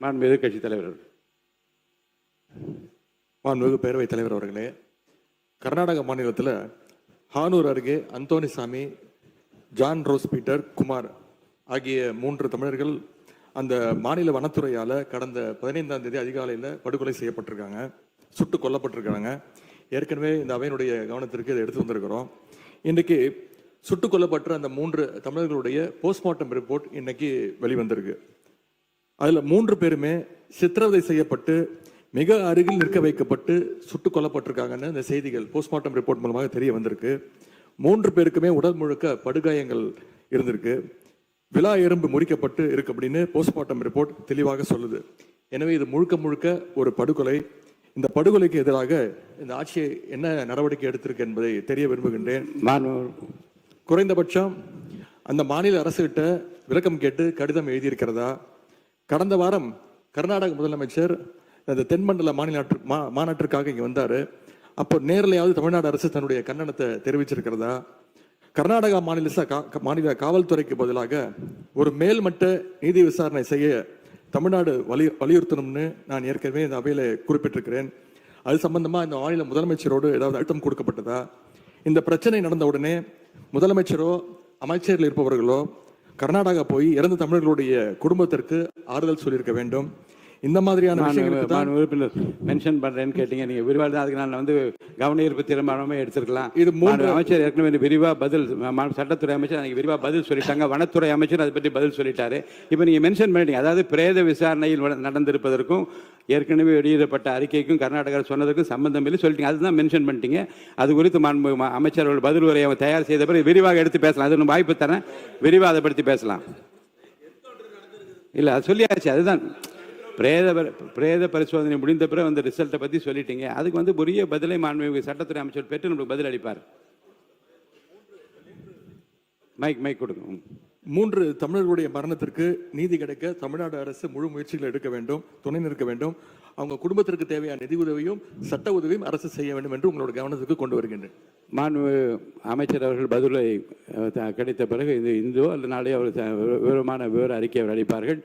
மாண்புமிகு எதிர்க்கட்சி தலைவர். மாண்புமிகு பேரவைத் தலைவர் அவர்களே, கர்நாடக மாநிலத்தில் ஹானூர் அருகே Anthonysamy, John rose Peter, Kumar ஆகிய 3 தமிழர்கள் அந்த மாநில வனத்துறையால் கடந்த 15ஆம் தேதி அதிகாலையில் படுகொலை செய்யப்பட்டிருக்காங்க, சுட்டு கொல்லப்பட்டிருக்காங்க. ஏற்கனவே இந்த அவையினுடைய கவனத்திற்கு இதை எடுத்து வந்திருக்கிறோம். இன்றைக்கு சுட்டு கொல்லப்பட்ட அந்த 3 தமிழர்களுடைய போஸ்ட்மார்ட்டம் ரிப்போர்ட் இன்னைக்கு வெளிவந்திருக்கு. அதில் 3 பேருமே சித்திரவதை செய்யப்பட்டு மிக அருகில் நிற்க வைக்கப்பட்டு சுட்டு கொல்லப்பட்டிருக்காங்கன்னு இந்த செய்திகள் போஸ்ட்மார்ட்டம் ரிப்போர்ட் மூலமாக தெரிய வந்திருக்கு. 3 பேருக்குமே உடல் முழுக்க படுகாயங்கள் இருந்திருக்கு, விலா எறும்பு முறிக்கப்பட்டு இருக்கு அப்படின்னு போஸ்ட்மார்ட்டம் ரிப்போர்ட் தெளிவாக சொல்லுது. எனவே இது முழுக்க முழுக்க ஒரு படுகொலை. இந்த படுகொலைக்கு எதிராக இந்த ஆட்சி என்ன நடவடிக்கை எடுத்திருக்கு என்பதை தெரிய விரும்புகின்றேன். குறைந்தபட்சம் அந்த மாநில அரசுகிட்ட விளக்கம் கேட்டு கடிதம் எழுதியிருக்கிறதா? கடந்த வாரம் கர்நாடக முதலமைச்சர் அந்த தென்மண்டல மாநாட்டிற்காக இங்கே வந்தார். அப்போ நேரிலையாவது தமிழ்நாடு அரசு தன்னுடைய கண்டனத்தை தெரிவிச்சிருக்கிறதா? கர்நாடகா மாநில காவல்துறைக்கு பதிலாக ஒரு மேல்மட்ட நீதி விசாரணை செய்ய தமிழ்நாடு வலியுறுத்தணும்னு நான் ஏற்கனவே இந்த அவையில் குறிப்பிட்டிருக்கிறேன். அது சம்பந்தமா இந்த மாநில முதலமைச்சரோடு ஏதாவது அழுத்தம் கொடுக்கப்பட்டதா? இந்த பிரச்சனை நடந்த உடனே முதலமைச்சரோ அமைச்சர்கள் இருப்பவர்களோ கர்நாடகா போய் இறந்த தமிழர்களுடைய குடும்பத்திற்கு ஆறுதல் சொல்லியிருக்க வேண்டும். இந்த மாதிரியான உறுப்பினர் மென்ஷன் பண்றேன்னு கேட்டீங்க, நீங்க விரிவாக தான் அதுக்கு நான் கவன ஈர்ப்பு தீர்மானமே எடுத்துருக்கலாம். இது 3 அமைச்சர் ஏற்கனவே விரிவா பதில், சட்டத்துறை அமைச்சர் அன்னைக்கு விரிவா பதில் சொல்லிட்டாங்க, வனத்துறை அமைச்சர் அதை பற்றி பதில் சொல்லிட்டாரு. இப்போ நீங்க மென்ஷன் பண்ணிட்டீங்க, அதாவது பிரேத விசாரணையில் நடந்திருப்பதற்கும் ஏற்கனவே வெளியிடப்பட்ட அறிக்கைக்கும் கர்நாடகா சொன்னதுக்கும் சம்பந்தம் இல்லை சொல்லிட்டீங்க. அதுதான் மென்ஷன் பண்ணிட்டீங்க. அது குறித்து அமைச்சர்கள் பதில் உரையை தயார் செய்த பிறகு விரிவாக எடுத்து பேசலாம். அது வாய்ப்பு தரேன், விரிவாக அதை பற்றி பேசலாம். இல்லை அது சொல்லியாச்சு. அதுதான் பிரேத பரிசோதனை முடிந்த பிறகு அந்த ரிசல்ட்டை பற்றி சொல்லிட்டீங்க. அதுக்கு உரிய பதிலை மாண்புமிகு சட்டத்துறை அமைச்சர் பெற்று நம்மளுக்கு பதில் அளிப்பார். மைக் கொடுங்க. 3 தமிழர்களுடைய மரணத்திற்கு நீதி கிடைக்க தமிழ்நாடு அரசு முழு முயற்சிகளை எடுக்க வேண்டும், துணை நிற்க வேண்டும். அவங்க குடும்பத்திற்கு தேவையான நிதி உதவியும் சட்ட உதவியும் அரசு செய்ய வேண்டும் என்று உங்களோட கவனத்துக்கு கொண்டு வருகின்றேன். மாண்புமிகு அமைச்சர் அவர்கள் பதிலை கிடைத்த பிறகு இது இந்தோ அல்லது நாளே அவர் விவரமான அறிக்கை அவர் அளிப்பார்கள்.